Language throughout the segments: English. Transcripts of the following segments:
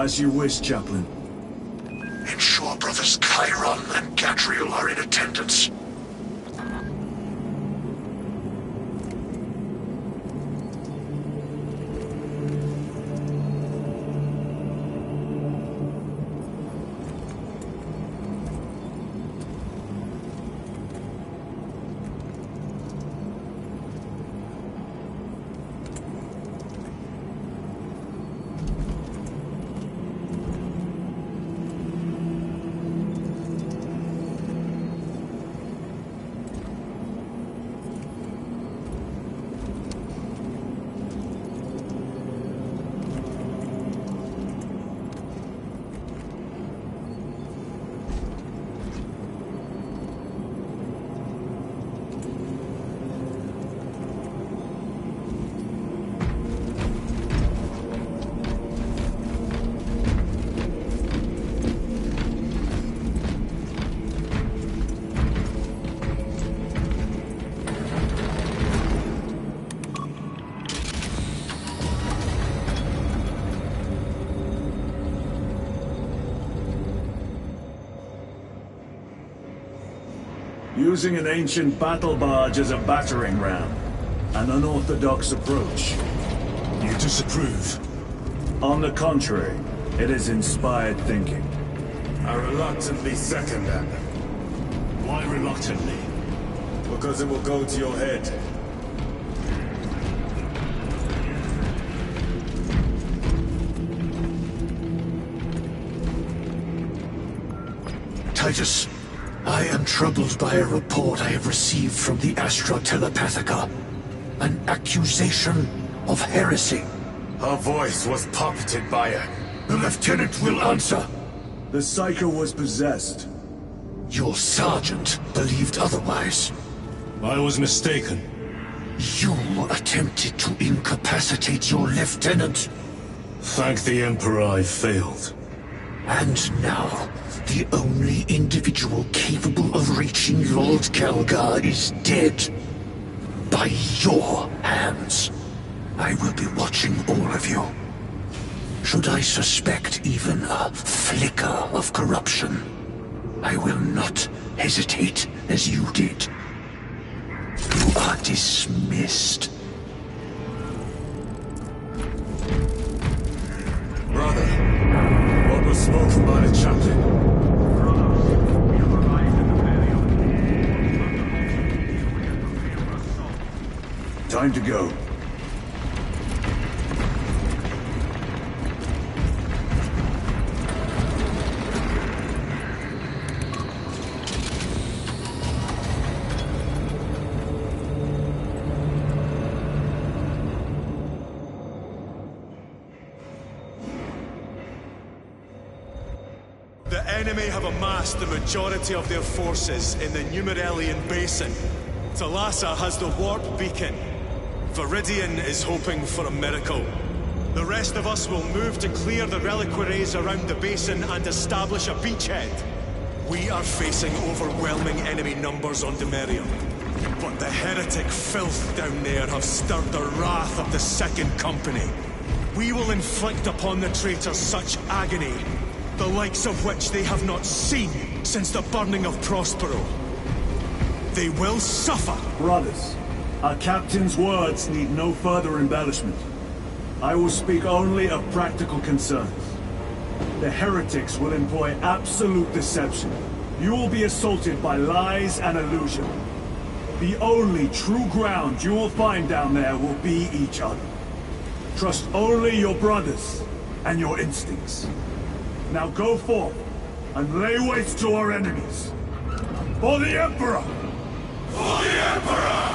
As you wish, Chaplain. Ensure brothers Chiron and Gadriel are in attendance. Using an ancient battle barge as a battering ram. An unorthodox approach. You disapprove? On the contrary, it is inspired thinking. I reluctantly second that. Why reluctantly? Because it will go to your head. Titus, I am troubled by a report I have received from the Astra Telepathica. An accusation of heresy. Her voice was puppeted by her. The Lieutenant will answer. The Psycho was possessed. Your sergeant believed otherwise. I was mistaken. You attempted to incapacitate your lieutenant. Thank the Emperor I failed. And now, the only individual capable of reaching Lord Kalgar is dead. By your hands. I will be watching all of you. Should I suspect even a flicker of corruption, I will not hesitate as you did. You are dismissed. Brother, what was spoken by the chaplain? Time to go. The enemy have amassed the majority of their forces in the Numerelian Basin. Thalassa has the warp beacon. Viridian is hoping for a miracle. The rest of us will move to clear the reliquaries around the basin and establish a beachhead. We are facing overwhelming enemy numbers on Demerium. But the heretic filth down there have stirred the wrath of the Second Company. We will inflict upon the traitors such agony, the likes of which they have not seen since the burning of Prospero. They will suffer. Brothers, our captain's words need no further embellishment. I will speak only of practical concerns. The heretics will employ absolute deception. You will be assaulted by lies and illusion. The only true ground you will find down there will be each other. Trust only your brothers and your instincts. Now go forth and lay waste to our enemies. For the Emperor! For the Emperor!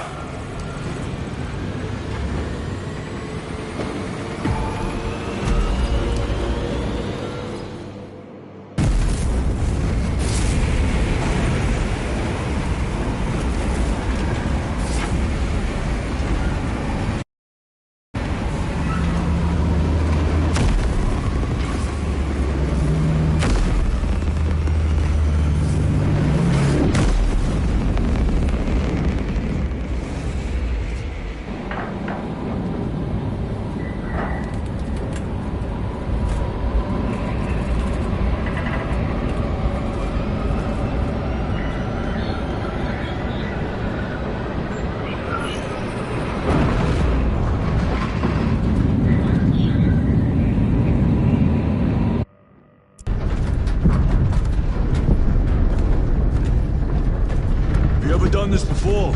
never done this before.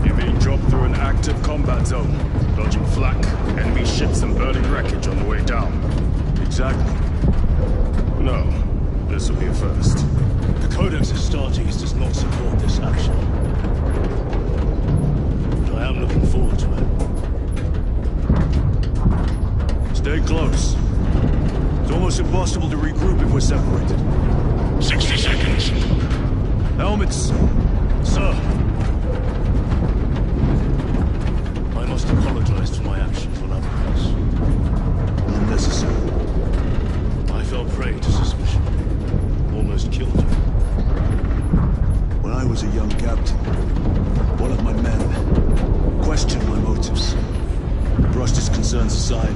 You're being dropped through an active combat zone, dodging flak, enemy ships and burning wreckage on the way down. Exactly. No, this will be a first. The Codex Astartes does not support this action. But I am looking forward to it. Stay close. It's almost impossible to regroup if we're separated. 60 seconds. Helmets! Sir! I must apologize for my actions on other pass. Unnecessary. I fell prey to suspicion. Almost killed you. When I was a young captain, one of my men questioned my motives, brushed his concerns aside,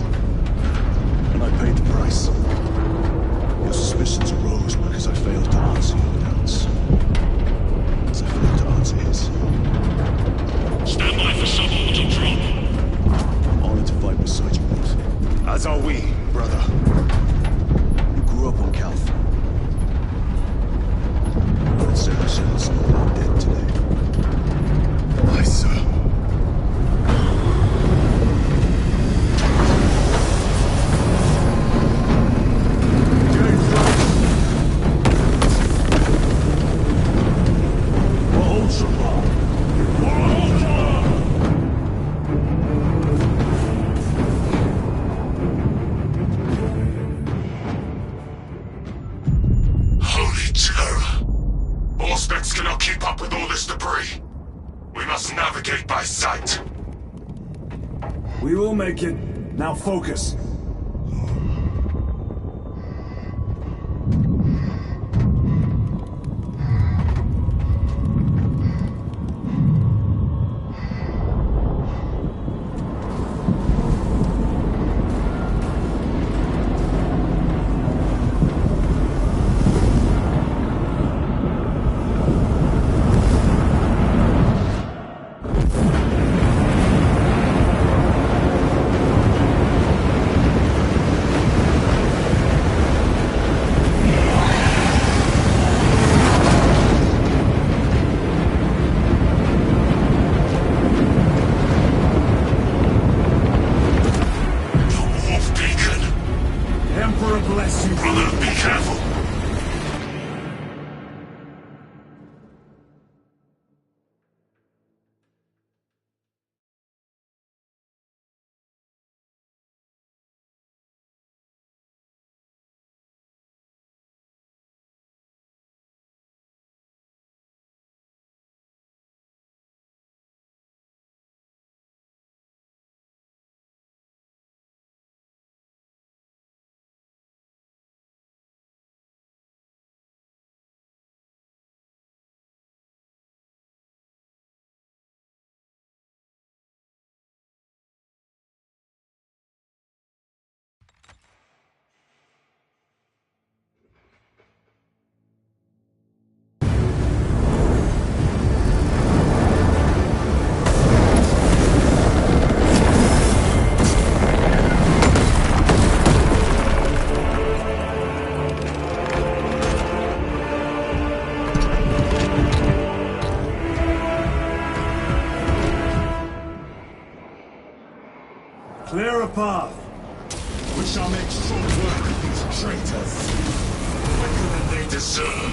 and I paid the price. Your suspicions arose because I failed to answer your doubts. As I failed to answer his. Stand by for suborbital drop. I'm honored to fight beside you, Nate. As are we, brother. You grew up on Calth. But Sarah said it's not dead today. Aye, sir. Holy terror. Auspex cannot keep up with all this debris. We must navigate by sight. We will make it. Now focus. Bless you. Brother, be careful. Clear a path. We shall make short work of these traitors. Quicker than they deserve.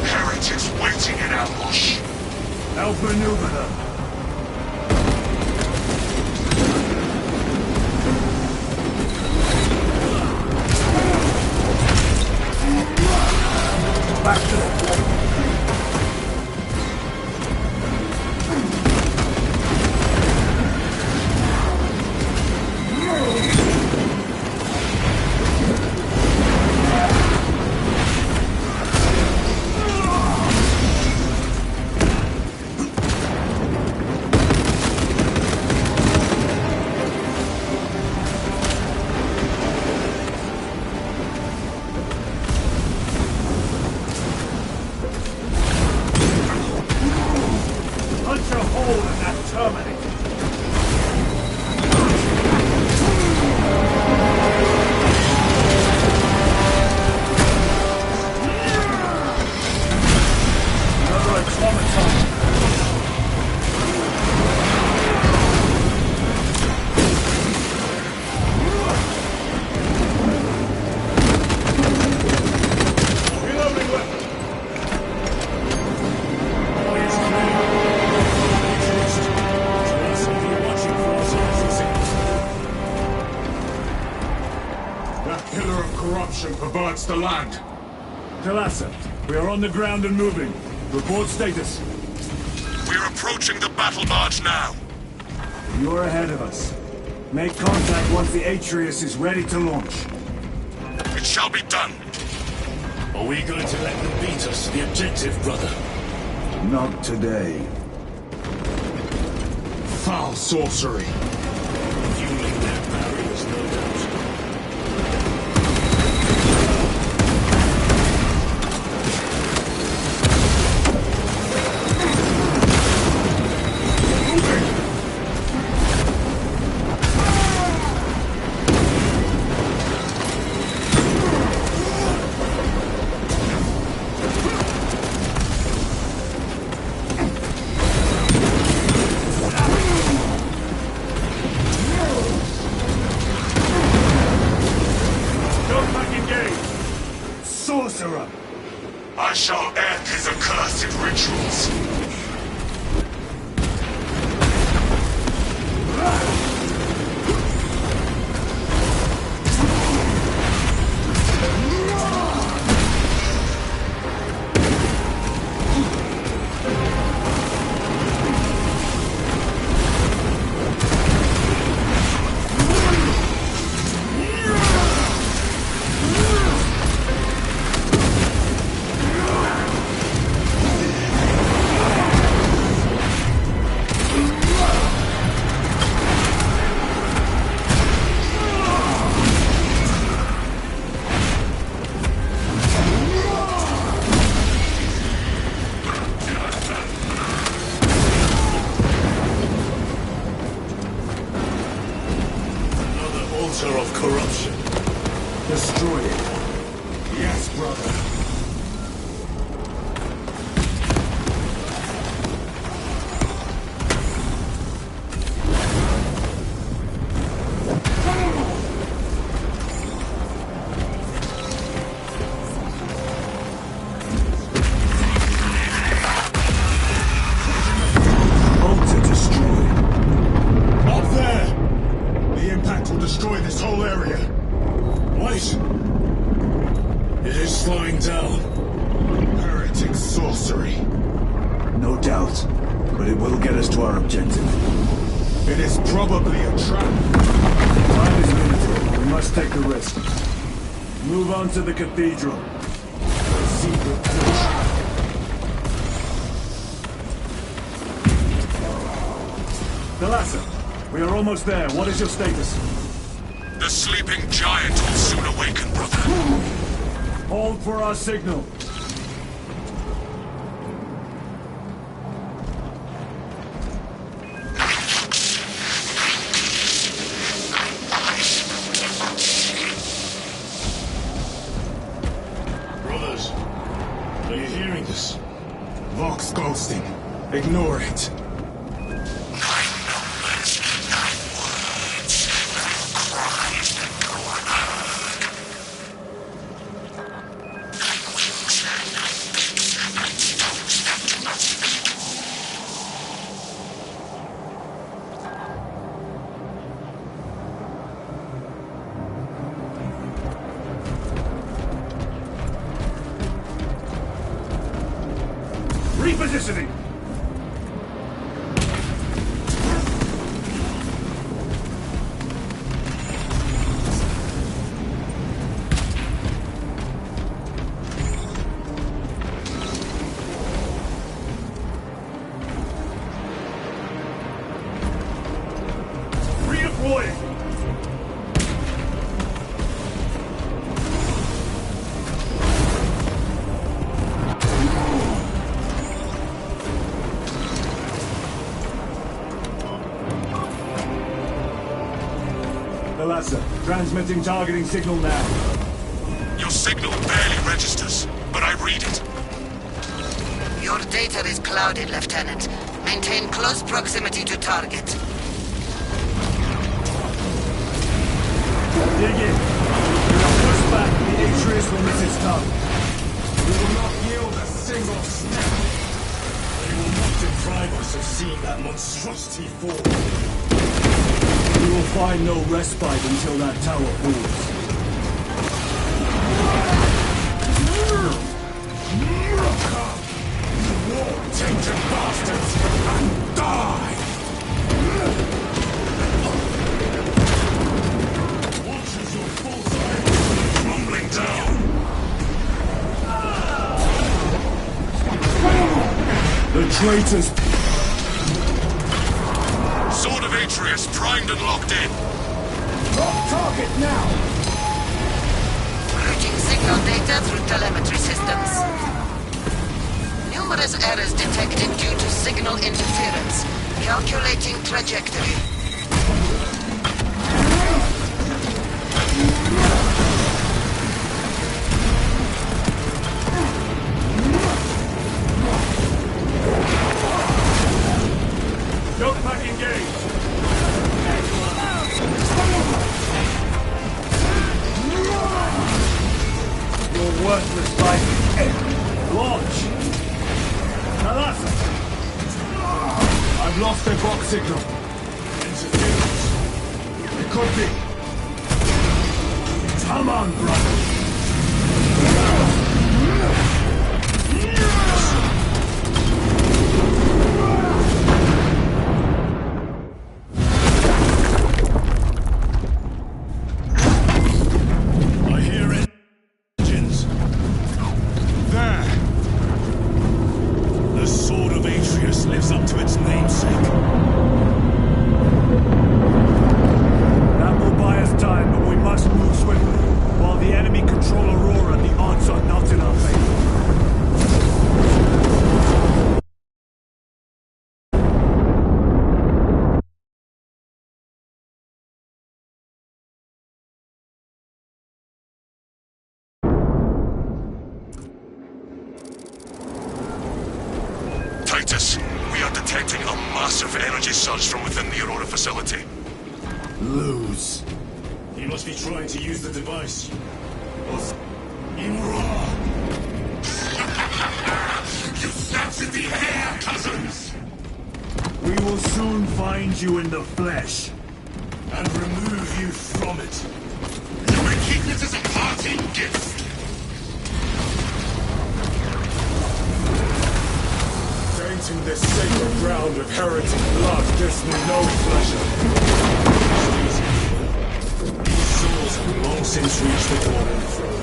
Heretics waiting in ambush. Outmaneuver them. Back to them. a hole in that Terminator! Another automaton! Reloading weapon! That pillar of corruption perverts the land. Talassa, we are on the ground and moving. Report status. We're approaching the battle barge now. You're ahead of us. Make contact once the Atreus is ready to launch. It shall be done. Are we going to let them beat us to the objective, brother? Not today. Foul sorcery. Fueling their barriers, no doubt. Sorcerer! I shall end his accursed rituals. Altar of corruption. Destroy it. Yes, brother. Altar destroyed. Up there! The impact will destroy this whole area. Wait! It is slowing down. Heretic sorcery. No doubt. But it will get us to our objective. It is probably a trap. Time is limited. We must take the risk. Move on to the cathedral. Secret portion. Talassa, we are almost there. What is your status? The sleeping giant will soon awaken, brother. Hold for our signal. Brothers, are you hearing this? Vox ghosting. Ignore it. Repositioning! Redeploying! Thalassa, transmitting targeting signal now. Your signal barely registers, but I read it. Your data is clouded, Lieutenant. Maintain close proximity to target. Dig in. If we push back, the Atreus will miss its target. We will not yield a single step. They will not deprive us of seeing that monstrosity fall. We will find no respite until that tower falls. War-tainted bastards! And die! Watch as your full sight crumbling down! The traitors... Sword of Atreus primed and locked in. Lock target now! Routing signal data through telemetry systems. Numerous errors detected due to signal interference. Calculating trajectory. Jump pack engaged! Your worthless life is ended. Launch! Thalassa! I've lost their box signal. Interference. It could be. Come on, brother! I hear engines. There! The Sword of Atreus lives up to its namesake. That will buy us time, but we must move swiftly. While the enemy control Aurora, the odds are not in our favor. Titus, we are detecting a massive energy surge from within the Aurora facility. Lose. He must be trying to use the device. Imra! You snapped in the air, cousins! We will soon find you in the flesh. And remove you from it. You may keep it as a parting gift. Tainting this sacred ground with heretic blood gives me no pleasure. These souls have long since reached the golden throne.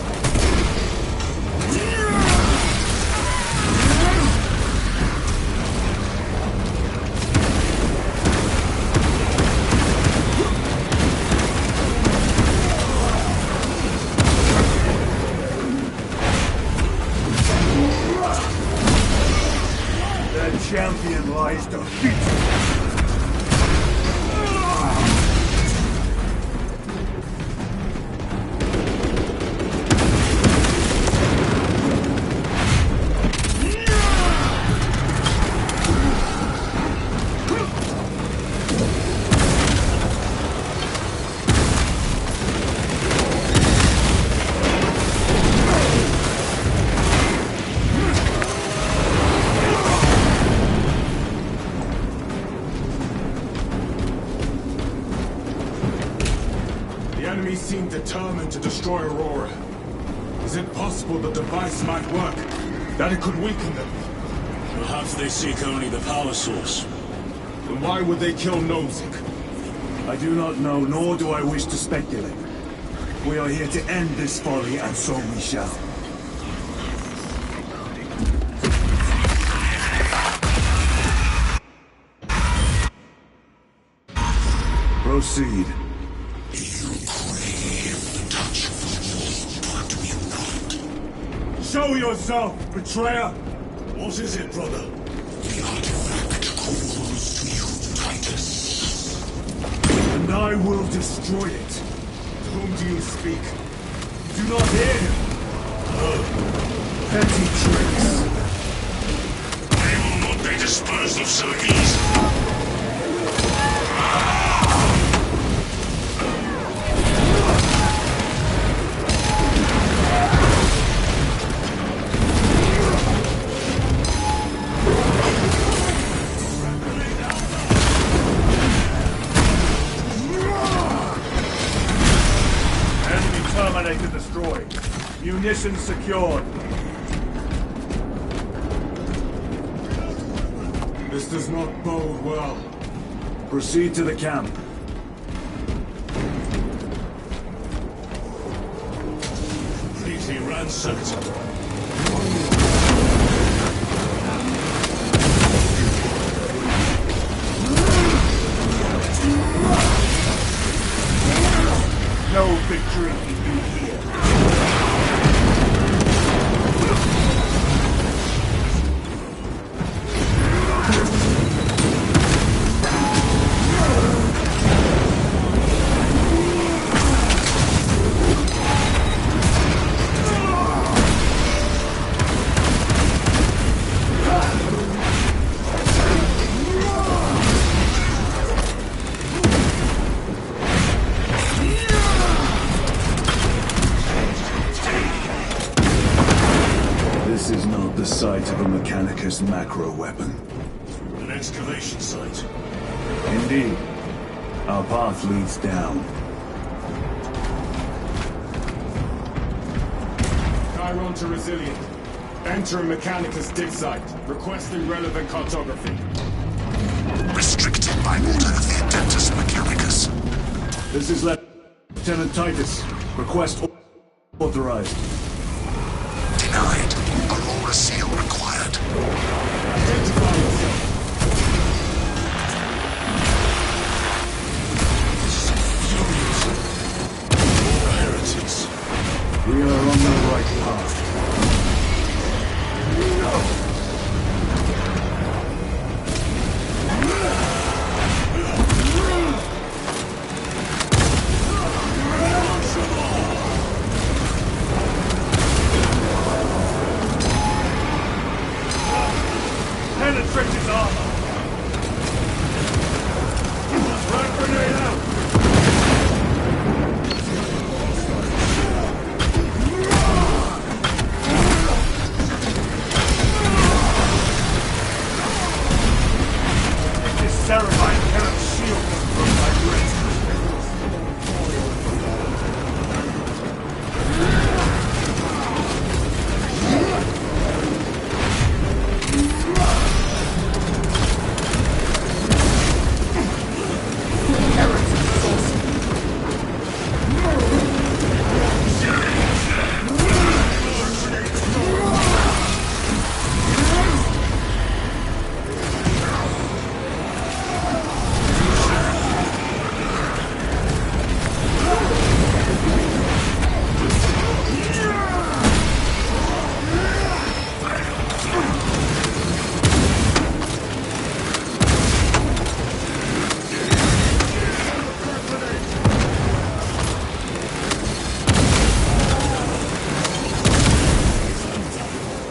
The champion lies defeated. Seem determined to destroy Aurora. Is it possible the device might work? That it could weaken them? Perhaps they seek only the power source. Then why would they kill Nozick? I do not know, nor do I wish to speculate. We are here to end this folly, and so we shall. Proceed. Show yourself, betrayer! What is it, brother? The artifact calls to you, Titus. And I I will destroy it. To whom do you speak? Do not hear him. Petty tricks. They will not be disposed of so easily. Terminator destroyed. Munitions secured. This does not bode well. Proceed to the camp. Completely ransacked. No victory can be here. This is not the site of a Mechanicus macro weapon. An excavation site. Indeed. Our path leads down. Chiron to Resilient. Enter Mechanicus dig site. Requesting relevant cartography. Restricted by order of the Adeptus Mechanicus. This is Lieutenant Titus. Request authorized. Denied. Aurora seal required. Identify yourself. More heretics. We are on the right path. Penetrate his armor! Frag grenade out! This Cerebine cannot shield us from my wrist.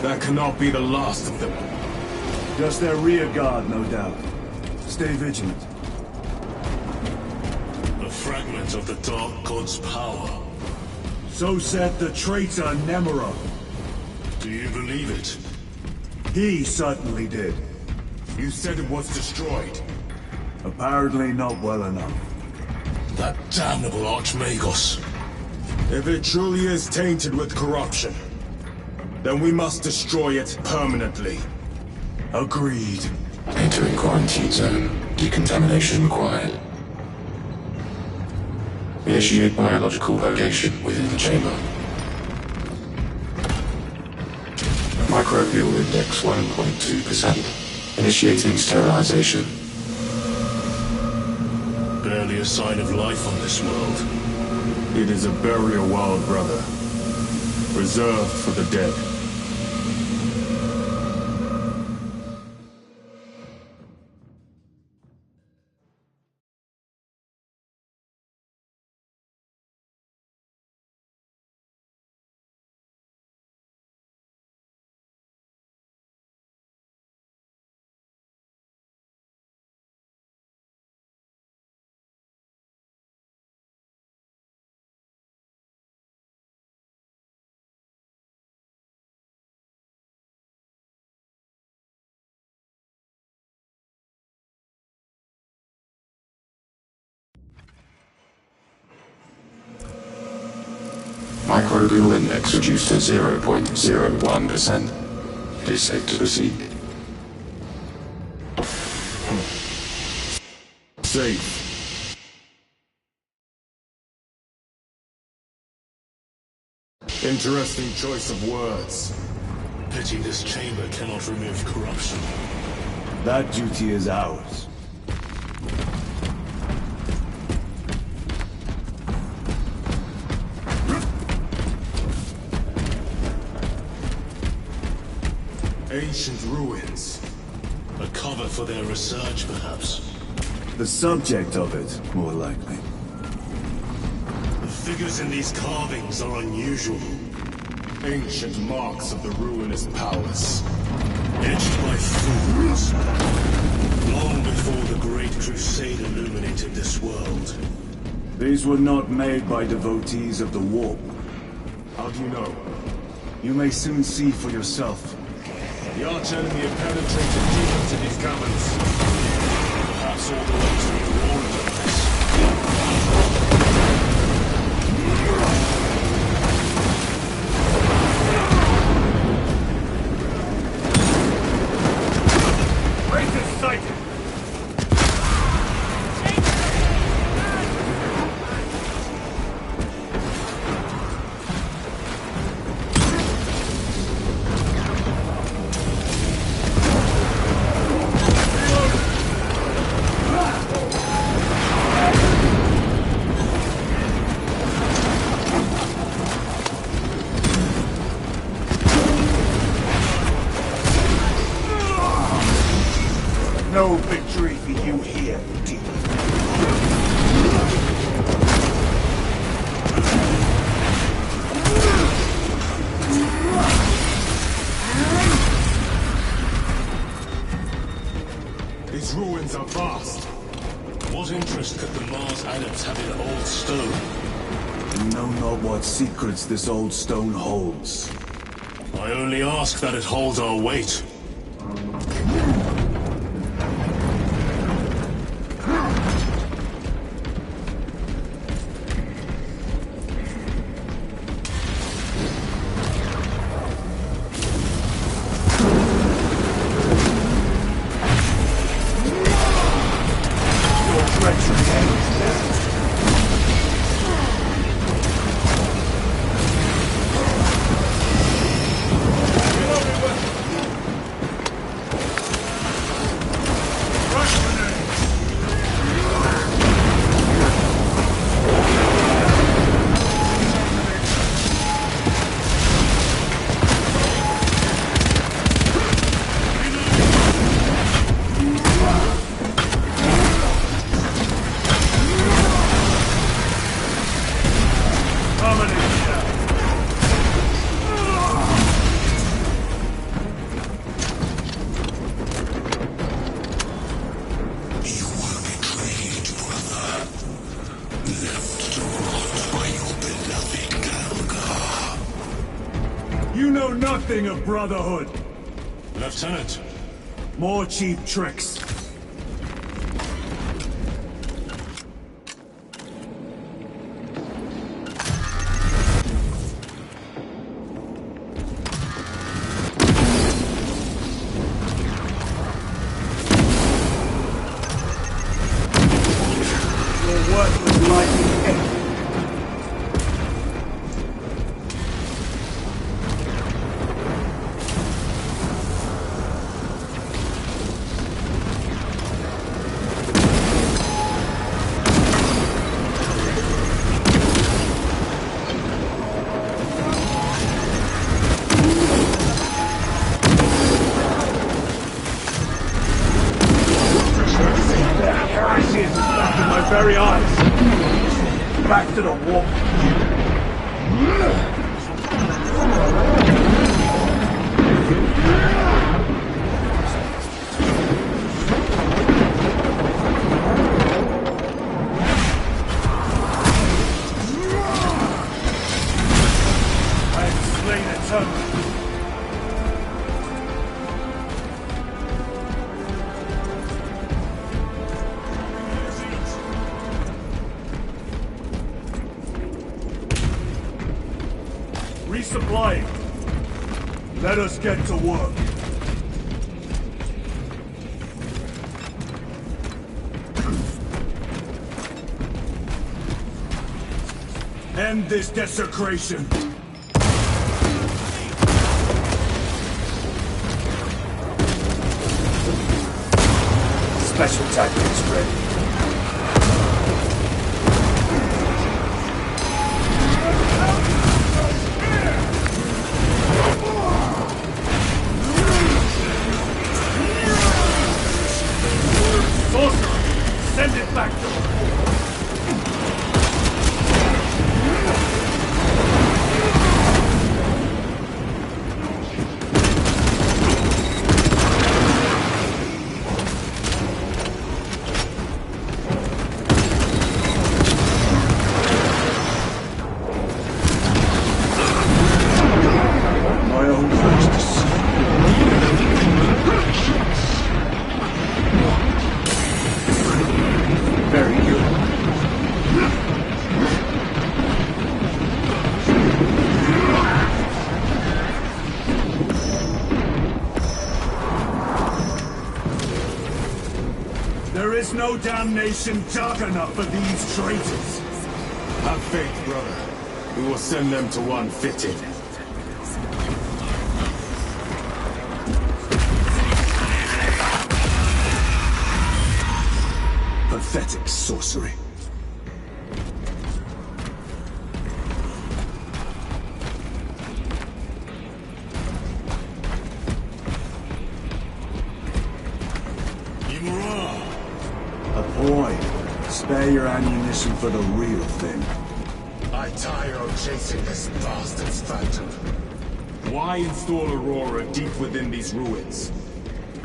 That cannot be the last of them. Just their rear guard, no doubt. Stay vigilant. A fragment of the Dark God's power. So said the traitor Nemero. Do you believe it? He certainly did. You said it was destroyed. Apparently not well enough. That damnable Archmagos. If it truly is tainted with corruption, then we must destroy it permanently. Agreed. Entering quarantine zone. Decontamination required. Initiate biological purgation within the chamber. Microbial index 1.2%. Initiating sterilization. Barely a sign of life on this world. It is a burial world, brother. Reserved for the dead. microbial index reduced to 0.01%. It is safe to proceed. Safe. Interesting choice of words. Pity this chamber cannot remove corruption. That duty is ours. Ancient ruins. A cover for their research, perhaps. The subject of it, more likely. The figures in these carvings are unusual. Ancient marks of the ruinous powers. Etched by fools. Long before the Great Crusade illuminated this world. These were not made by devotees of the warp. How do you know? You may soon see for yourself. The arch-enemy have penetrated deep into these caverns. Perhaps all the way to the Aurora device. Raiders sighted! No victory for you here, demon. These ruins are vast. What interest could the Mars adepts have in old stone? You know not what secrets this old stone holds. I only ask that it holds our weight. You know nothing of brotherhood. Lieutenant, More cheap tricks. Your work was like the end. My very eyes. Back to the warp. I have slain a terminal. resupplying. Let us get to work. End this desecration. Special tactics ready. Sorcerer, send it back to her. My own first to see. Very good. There is no damnation dark enough for these traitors. Have faith, brother. We will send them to one fitted. Pathetic sorcery. A boy. Spare your ammunition for the real thing. I tire of chasing this bastard's phantom. Why install Aurora deep within these ruins?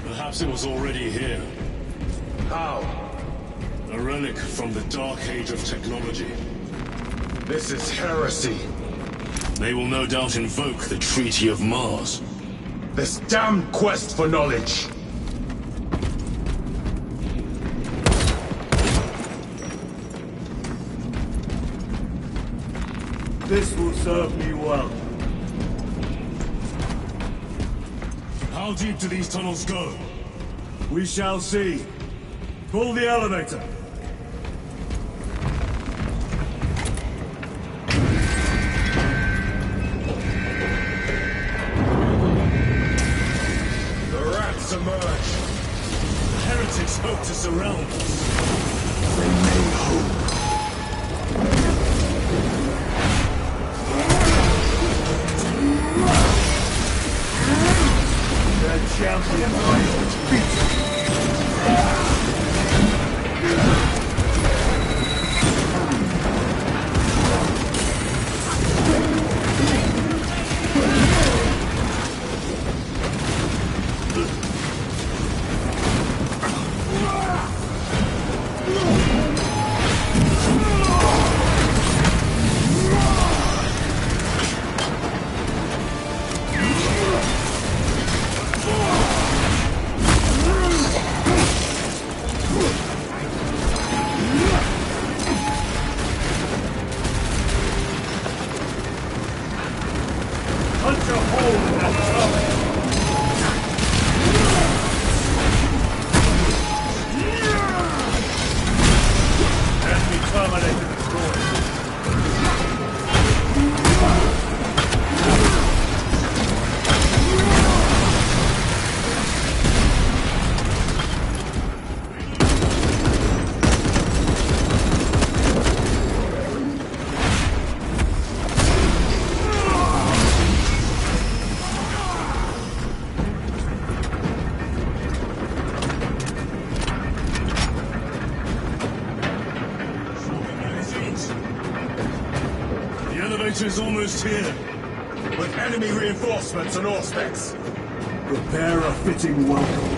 Perhaps it was already here. How? A relic from the Dark Age of technology. This is heresy. They will no doubt invoke the Treaty of Mars. This damned quest for knowledge. This will serve me well. How deep do these tunnels go? We shall see. Pull the elevator. The rats emerge. The heretics hope to surround us. They may hope. The champion lies defeated. Punch a hole in that tunnel. Enemy terminator destroyed. The elevator is almost here. With enemy reinforcements and aspects. Prepare a fitting welcome.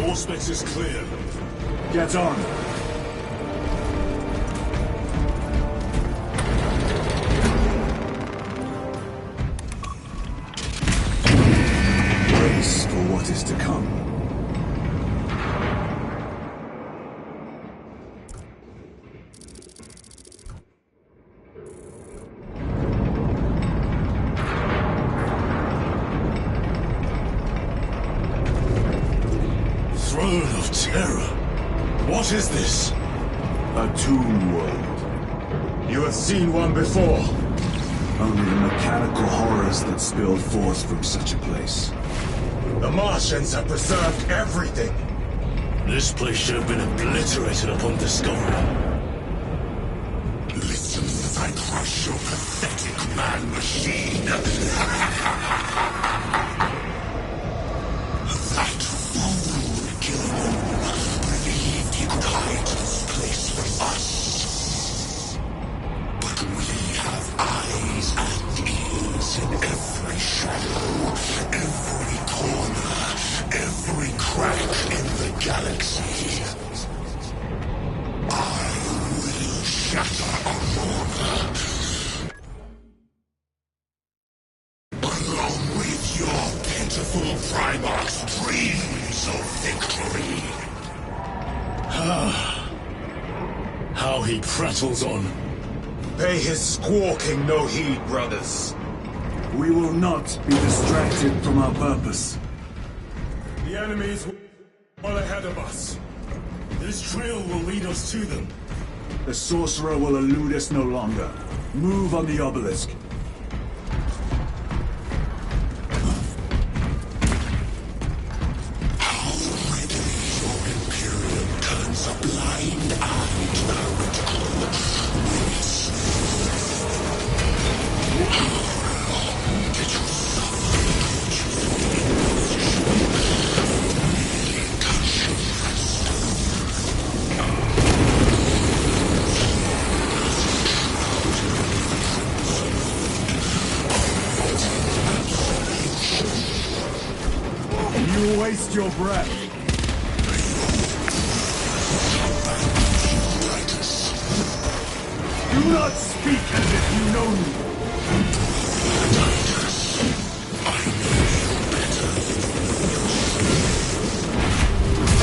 Auspex is clear. Get on. Brace for what is to come. Throne of Terror. What is this? A tomb world. You have seen one before. Only the mechanical horrors that spilled forth from such a place. The Martians have preserved everything. This place should have been obliterated upon discovery. Listen as I crush your pathetic man-machine. That fool Gilman believed he could hide this place from us. But we have eyes and ears in every shadow, every corner, every crack in the galaxy. I will shatter Aurora. Along with your pitiful Primarch's dreams of victory. How he prattles on. Pay his squawking no heed, brothers. We will not be distracted from our purpose. The enemies well ahead of us. This trail will lead us to them. The sorcerer will elude us no longer. Move on the obelisk. How readily your Imperium turns a blind eye to heretical witness. How long did you suffer merely touching that stone? You waste your breath. Do not speak as if you know me.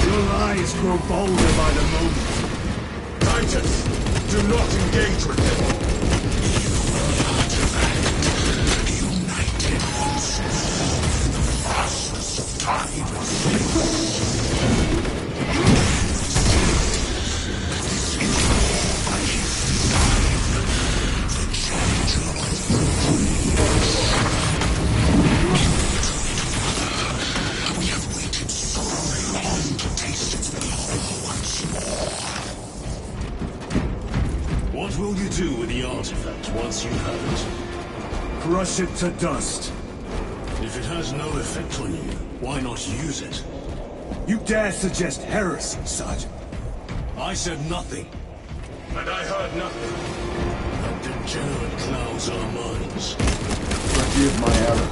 Your lies grow bolder by the moment. Titans, do not engage with them. United once more in the fastness of time and space. We have waited so long to taste its power once more. What will you do with the artifact once you have it? Crush it to dust. If it has no effect on you, why not use it? You dare suggest heresy, Sergeant? I said nothing. And I heard nothing. That degenerate clouds our minds. Forgive my error.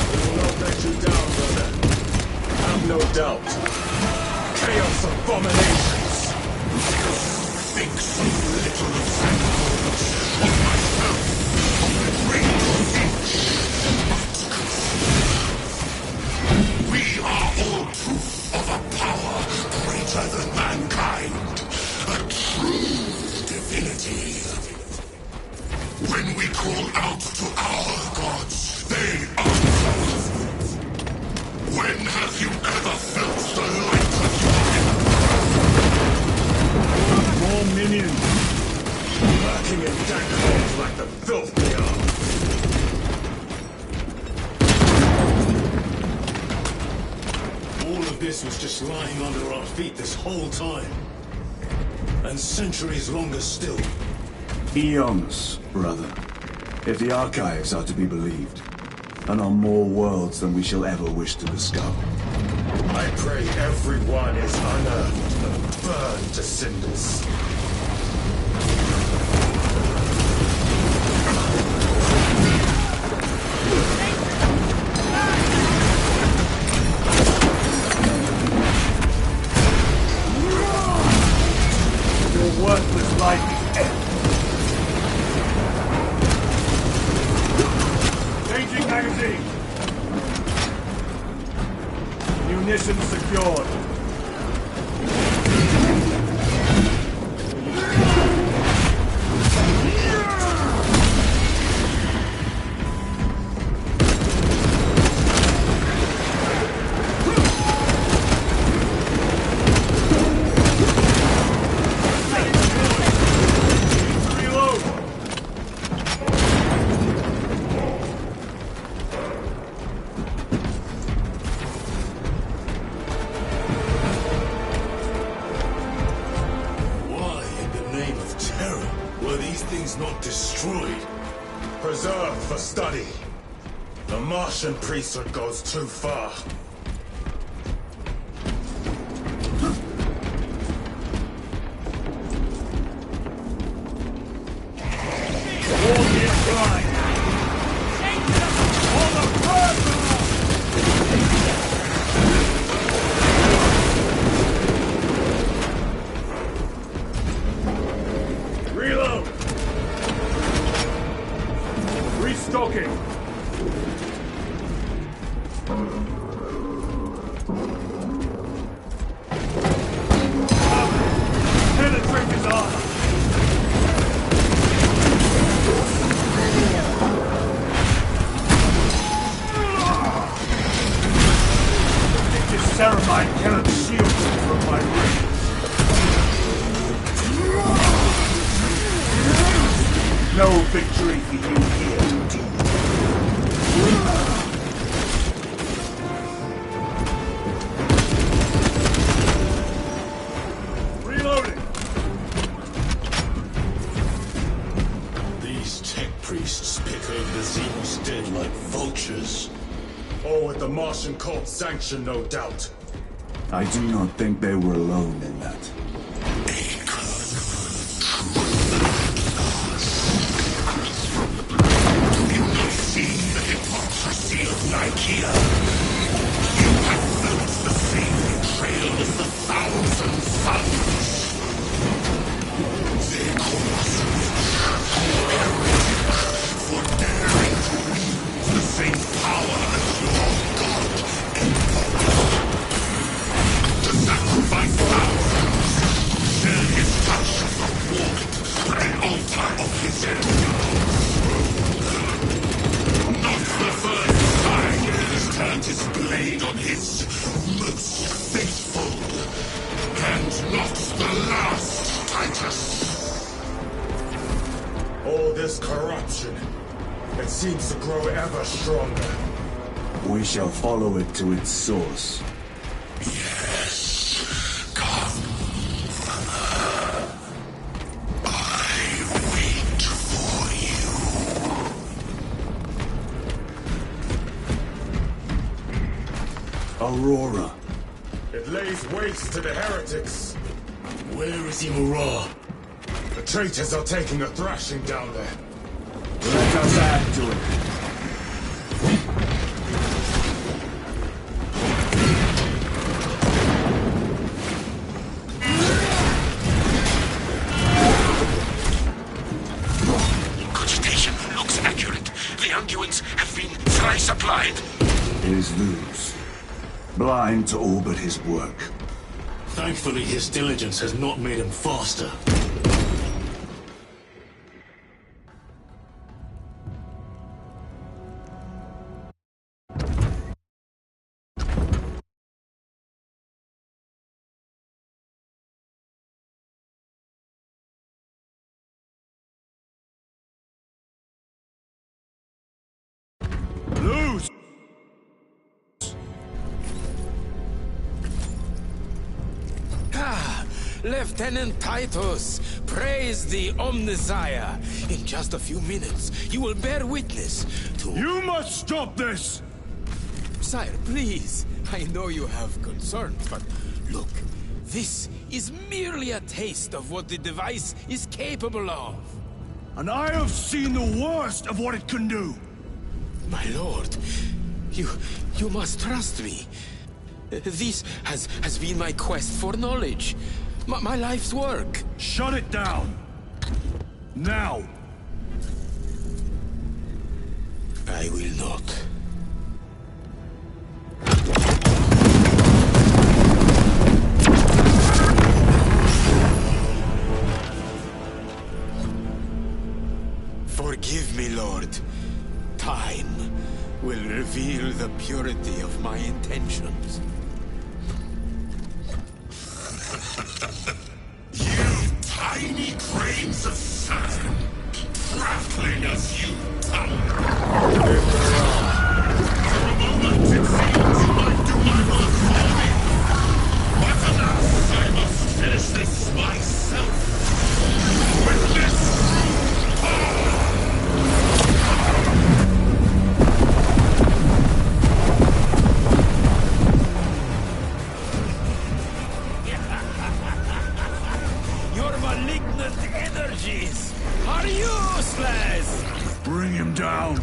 We will not let you down, brother. Have no doubt. Chaos abominations. Think so little of Thanos, of myself, of the great inch. But we are all proof of a power greater than mankind, a true divinity. When we call out to our gods, they answer. When have you ever felt the light of your More minions. Lurking in dank holes like the filth they are. All of this was just lying under our feet this whole time. And centuries longer still. Eons, brother. If the archives are to be believed. And on more worlds than we shall ever wish to discover. I pray everyone is unearthed and burned to cinders. Your worthless life is ended. Changing magazine. Munitions secured. Not destroyed. Preserved for study. The Martian priesthood goes too far. Ceramide cannot shield me from my rays. No victory for you here, demon. Reloading! These tech priests pick over the Xenos dead like vultures. All with the Martian cult sanction, no doubt. I do not think they were alone in that. Do you not see the hypocrisy of Nicaea? You have felt the same betrayal as the thousand suns. They call us for daring to use the same power as your god, Emperor. To sacrifice thousands, sell his touch of the wood for an altar of his enemies. Not the first time he has turned his blade on his most faithful, and not the last, Titus. All this corruption, it seems to grow ever stronger. We shall follow it to its source. Yes, come. I wait for you. Aurora. It lays waste to the heretics. Where is Imura? The traitors are taking a thrashing down there. Let us add to it. Cogitation looks accurate. The unguents have been thrice applied. It is Luz. Blind to all but his work. Thankfully, his diligence has not made him faster. Luz! Lieutenant Titus, praise the Omnisire. In just a few minutes, you will bear witness to... You must stop this! Sire, please. I know you have concerns, but look, this is merely a taste of what the device is capable of. And I have seen the worst of what it can do. My lord, you must trust me. This has been my quest for knowledge. My life's work. Shut it down. Now. I will not. Forgive me, Lord. Time will reveal the purity of my intentions. You tiny grains of sand, crackling as you tumble. For a moment it seemed you might do my work for me. But alas, I must finish this myself. With this Your malignant energies are useless! Bring him down.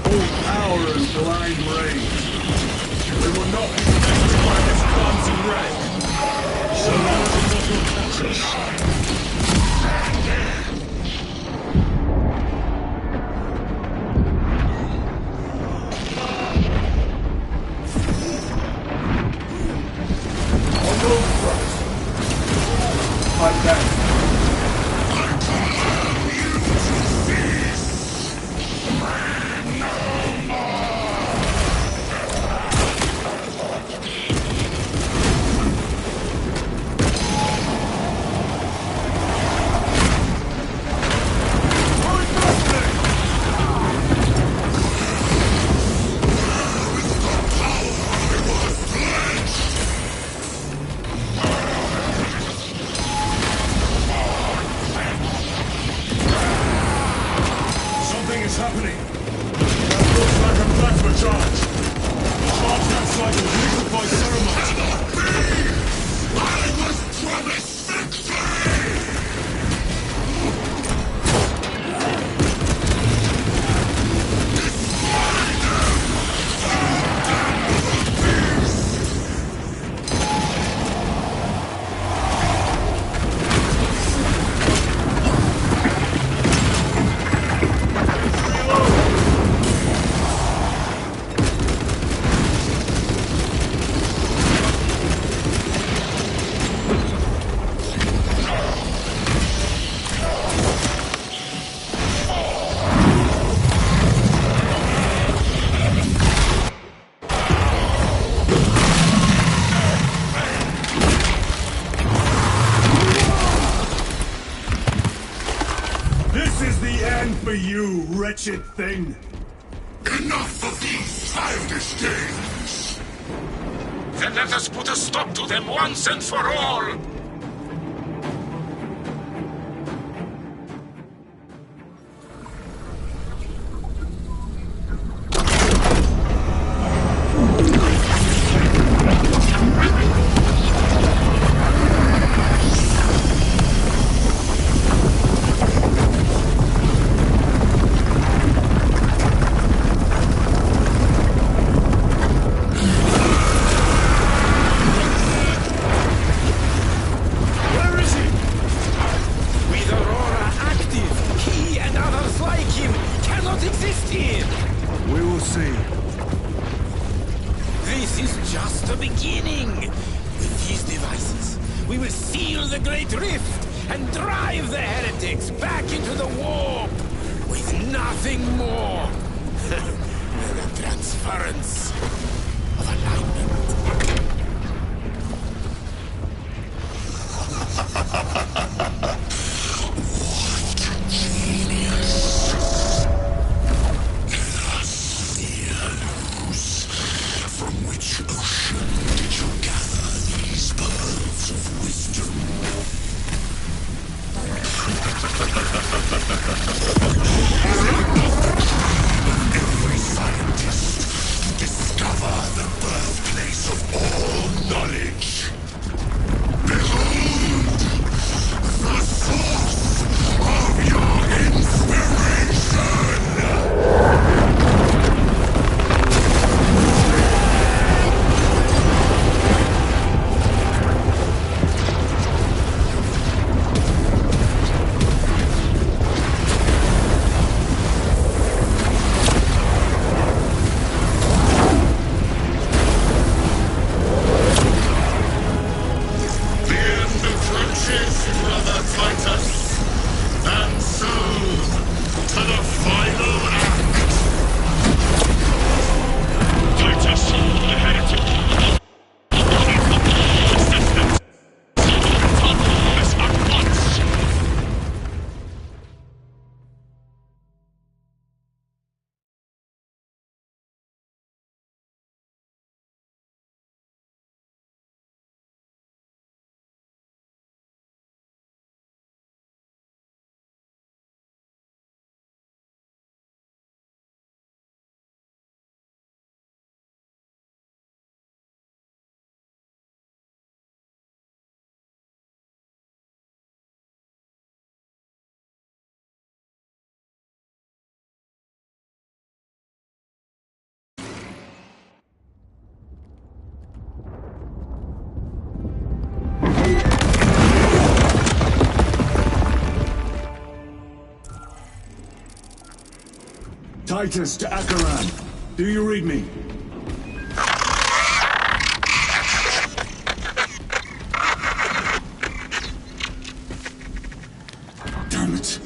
All power and blind rage. We will not be protected by this clumsy wreck. On those fronts. Fight back. Something is happening. That looks like a plasma charge. The charge acts like a liquefied ceremite. I was promised victory! This is the end for you, wretched thing. Enough of these childish games! Then let us put a stop to them once and for all! This is just the beginning. With these devices, we will seal the Great Rift and drive the heretics back into the warp with nothing more than a transference of alignment. Titus to Acheran. Do you read me? Damn it.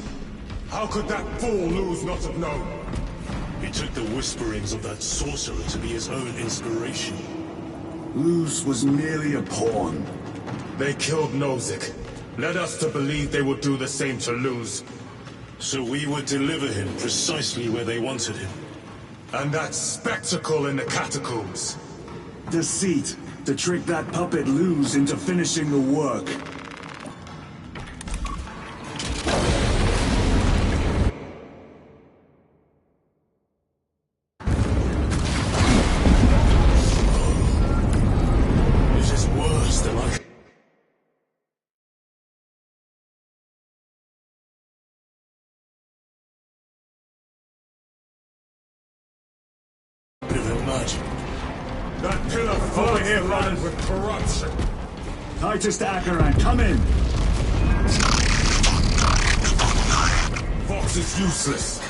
How could that fool Luz not have known? He took the whisperings of that sorcerer to be his own inspiration. Luz was merely a pawn. They killed Nozick. Led us to believe they would do the same to Luz. So we would deliver him precisely where they wanted him. And that spectacle in the catacombs. Deceit, to trick that puppet Luz into finishing the work. This is worse than I... Imagine. That pillar flowing here running with corruption. Titus to Acheran, come in! Vox is useless.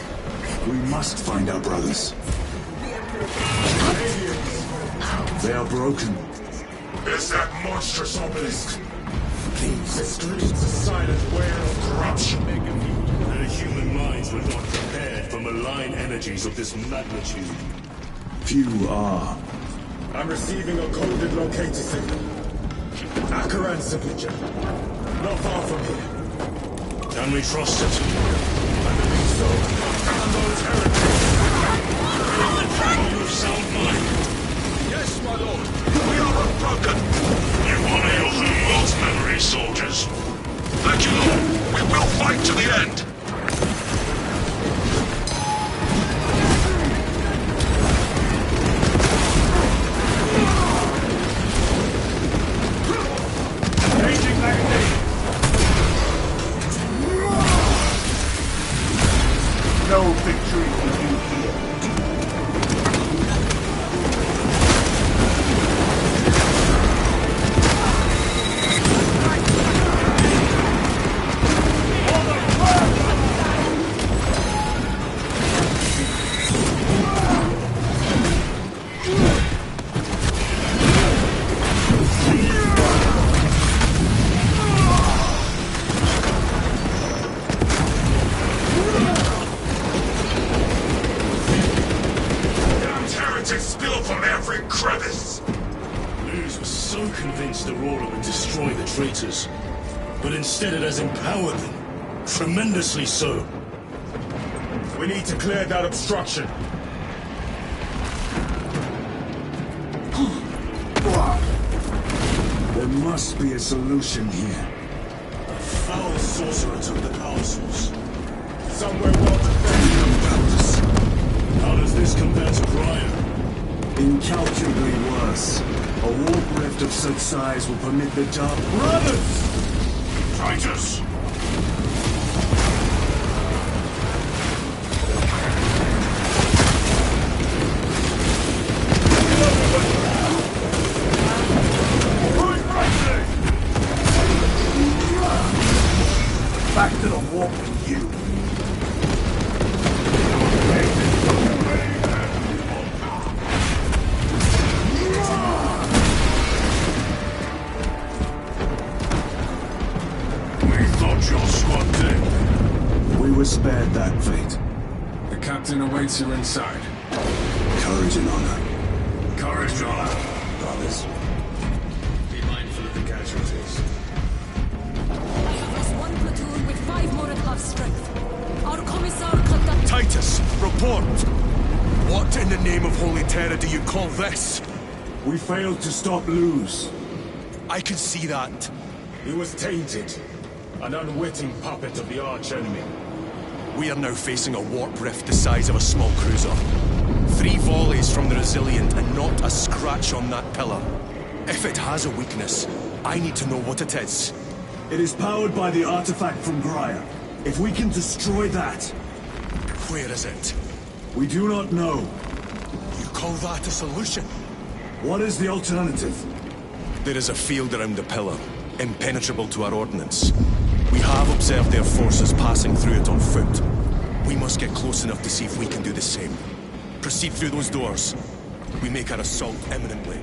We must find our brothers. They are broken. Is that monstrous obelisk? It screams a silent wail of corruption. Their human minds were not prepared for malign energies of this magnitude. Few are. I'm receiving a coded locator signal. Acheran's signature. Not far from here. Can we trust it? I believe so. Damn those heretics! Are you of sound mind? Yes, my lord. We are unbroken. You honor your homeworld's memory, soldiers. Thank you, Lord. We will fight to the end. No victory for you here. Spill from every crevice! Luz was so convinced Aurora would destroy the traitors, but instead it has empowered them. Tremendously so. We need to clear that obstruction. There must be a solution here. A foul sorcerer took the power source. Somewhere well defended. How does this compare to Briar? Incalculably worse. A warp rift of such size will permit the dark... Brothers! Titus! Back to the warp with you. We were spared that fate. The captain awaits you inside. Courage and honor. Courage and honor. Brothers. Be mindful of the casualties. I have lost one platoon with 5 more at half strength. Our commissar conduct... Titus, report! What in the name of Holy Terror do you call this? We failed to stop Luz. I can see that. He was tainted. An unwitting puppet of the arch-enemy. We are now facing a warp rift the size of a small cruiser. 3 volleys from the Resilient and not a scratch on that pillar. If it has a weakness, I need to know what it is. It is powered by the artifact from Graia. If we can destroy that... Where is it? We do not know. You call that a solution? What is the alternative? There is a field around the pillar, impenetrable to our ordnance. We have observed their forces passing through it on foot. We must us get close enough to see if we can do the same. Proceed through those doors. We make our assault imminently.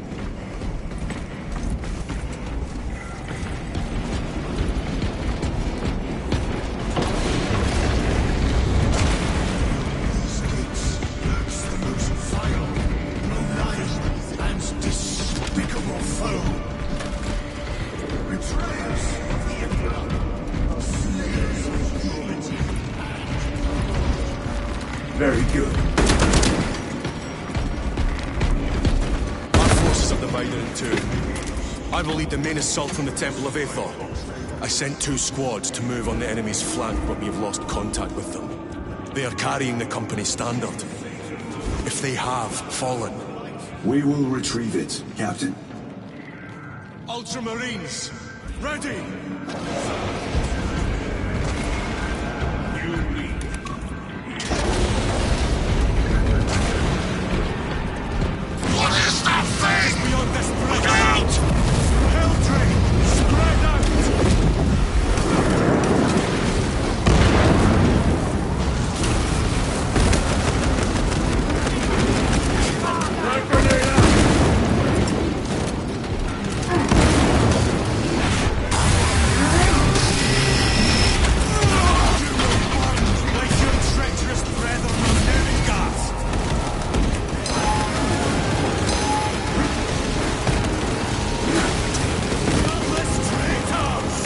Very good. Our forces are divided in two. I will lead the main assault from the Temple of Aethor. I sent 2 squads to move on the enemy's flank, but we have lost contact with them. They are carrying the company standard. If they have fallen... We will retrieve it, Captain. Ultramarines, ready! What is that thing? Beyond this bridge! Look out! Hell train! Spread out! Like your treacherous brethren on Nevingas! Godless traitors!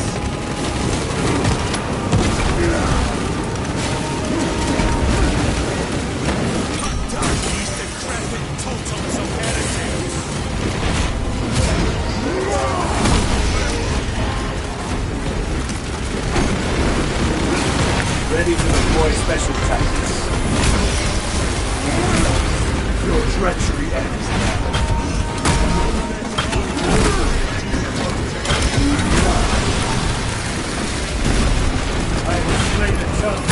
Cut down these decrepit totems of heretics! Ready to deploy special tactics. Your treachery ends now. I will slay the tongue.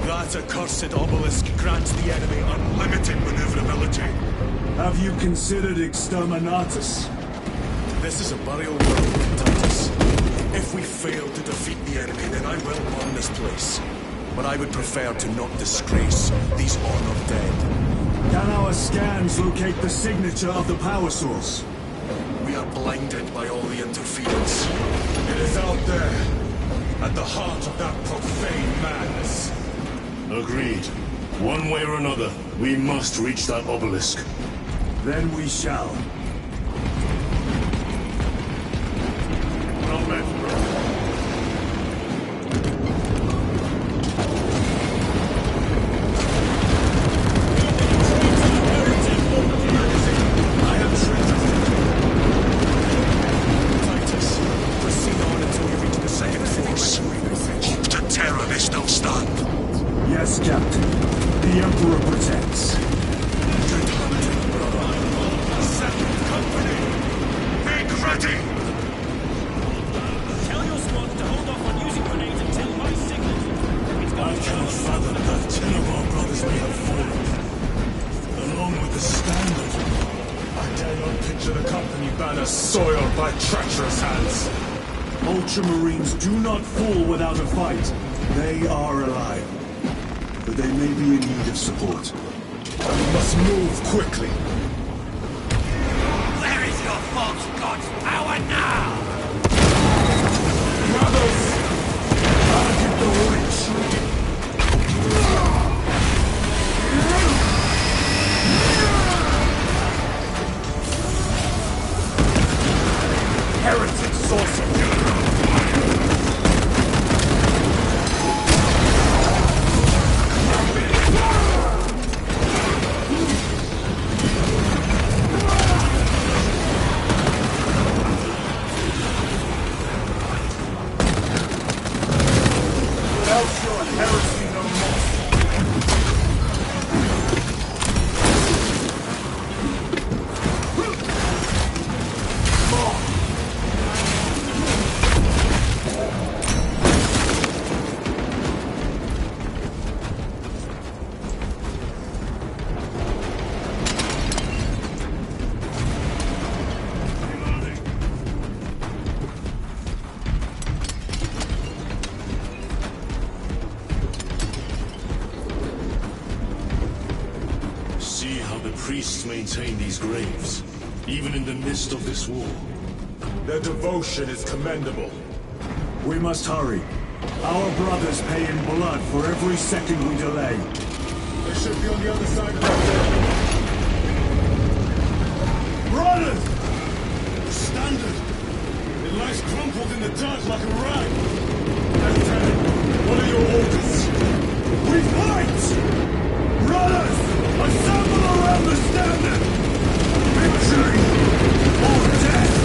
That accursed obelisk grants the enemy unlimited maneuverability. Have you considered exterminatus? This is a burial ground, Titus. If we fail to defeat the enemy, then I will burn this place. But I would prefer to not disgrace these honored dead. Can our scans locate the signature of the power source? We are blinded by all the interference. It is out there, at the heart of that profane madness. Agreed. One way or another, we must reach that obelisk. Then we shall. Well met, brother. I am Titus, proceed on until you reach the second force. Hope to terror they still stand. Yes, Captain. The Emperor protects. Good hunting, brother. Second company! Make ready! Tell your squad to hold off on using grenades until my signal. I cannot fathom that 10 of our brothers may have fallen, along with the standard. I dare not picture the company banner soiled by treacherous hands. Ultramarines do not fall without a fight. They are alive. But they may be in need of support. We must move quickly. Where is your false god's power now? Brothers! Target the witch! Heretic sorcerer! priests maintain these graves, even in the midst of this war. Their devotion is commendable. We must hurry. Our brothers pay in blood for every second we delay. They should be on the other side of the building. Brothers! The standard! It lies crumpled in the dirt like a rag! Lieutenant, what are your orders? We fight! Brothers! Assemble around the standard! Victory! Or death!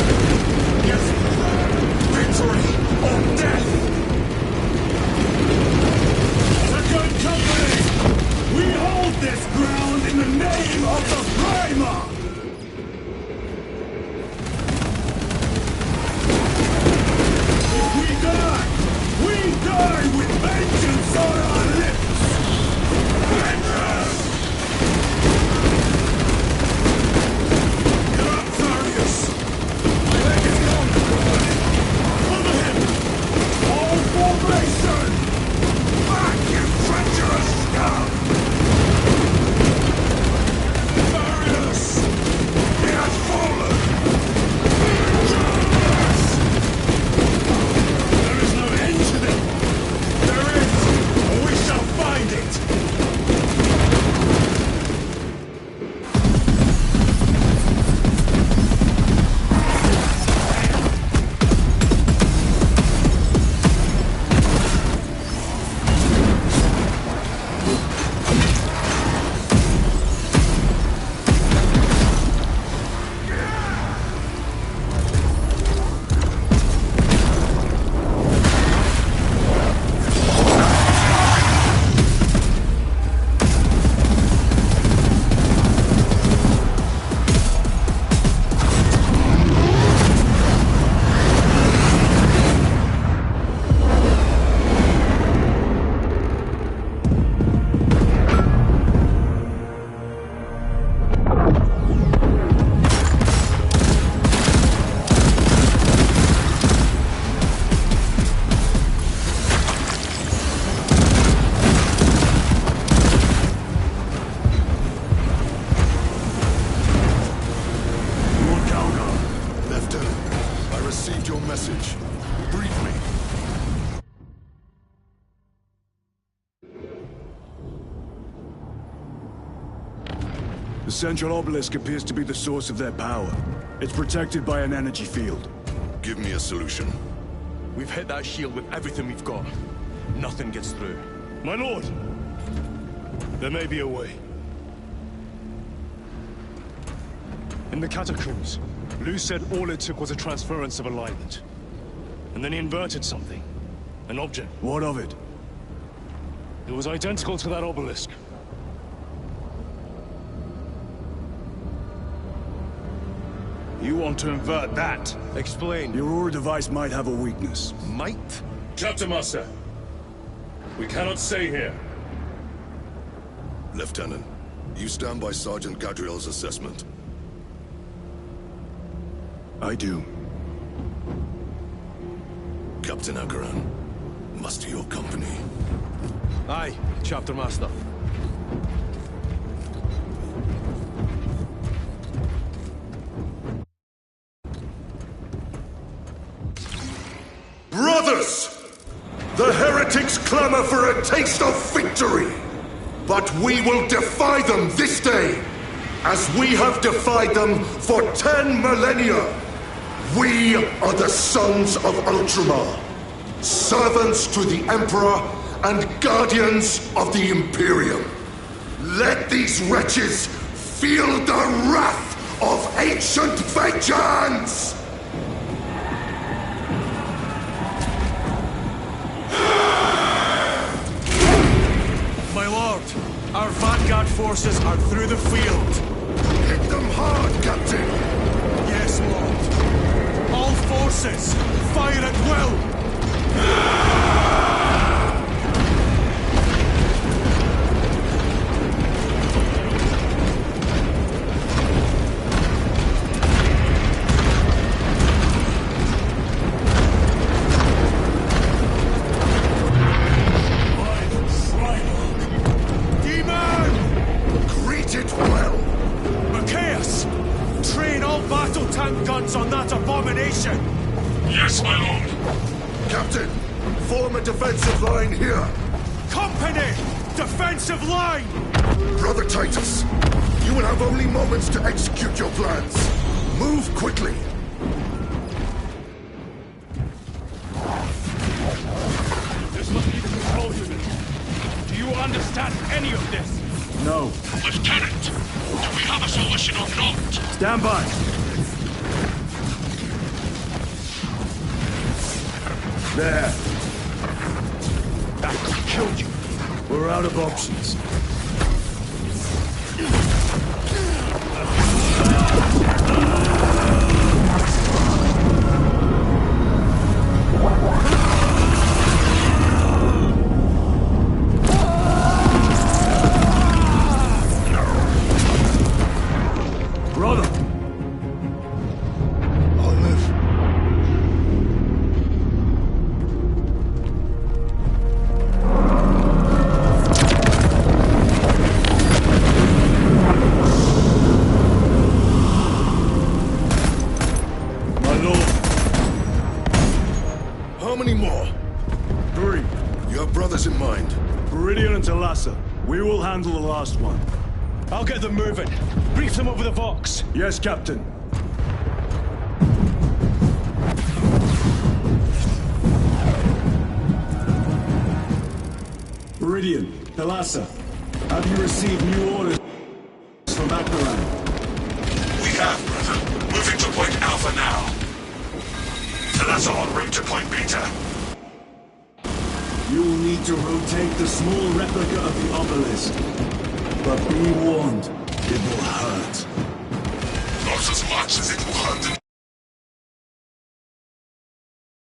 Yes, brother! Victory or death! Second company! We hold this ground in the name of the Primer! If we die with vengeance on our lips! Vengeance! Get up, Tharius! My leg is gone, brother! Cover him! All formation! Back, you treacherous scum! Tharius! He has fallen! There is no end to them! There is! And we shall find it! The central obelisk appears to be the source of their power. It's protected by an energy field. Give me a solution. We've hit that shield with everything we've got. Nothing gets through. My lord! There may be a way. In the catacombs, Lou said all it took was a transference of alignment. And then he inverted something. An object. What of it? It was identical to that obelisk. You want to invert that? Explain. Your Aura device might have a weakness. Might? Captain Master, we cannot stay here. Lieutenant, you stand by Sergeant Gadriel's assessment. I do. Captain Akaran, muster your company. Aye, Chapter Master. Brothers! The heretics clamor for a taste of victory! But we will defy them this day, as we have defied them for 10 millennia! We are the sons of Ultramar, servants to the Emperor and guardians of the Imperium. Let these wretches feel the wrath of ancient vengeance! My lord, our vanguard forces are through the field. Hit them hard, Captain! Yes, lord. All forces, fire at will! Greet it well! tank guns on that abomination! Yes, my lord. Captain, form a defensive line here. Company! Defensive line! Brother Titus, you will have only moments to execute your plans. Move quickly. This must be the control unit. Do you understand any of this? No. Lieutenant, do we have a solution or not? Stand by. There. That could kill you. We're out of options. Brother! I'll live. My lord. How many more? 3. You have brothers in mind. Viridian and Talassa. We will handle the last one. I'll get them moving. Brief them over the Vox. Yes, Captain. Viridian, Talassa, have you received new orders from Akbaran? We have, brother. Moving to point Alpha now. Talassa en route to point Beta. You will need to rotate the small replica of the obelisk. But be warned, it will hurt. Not as much as it will hurt to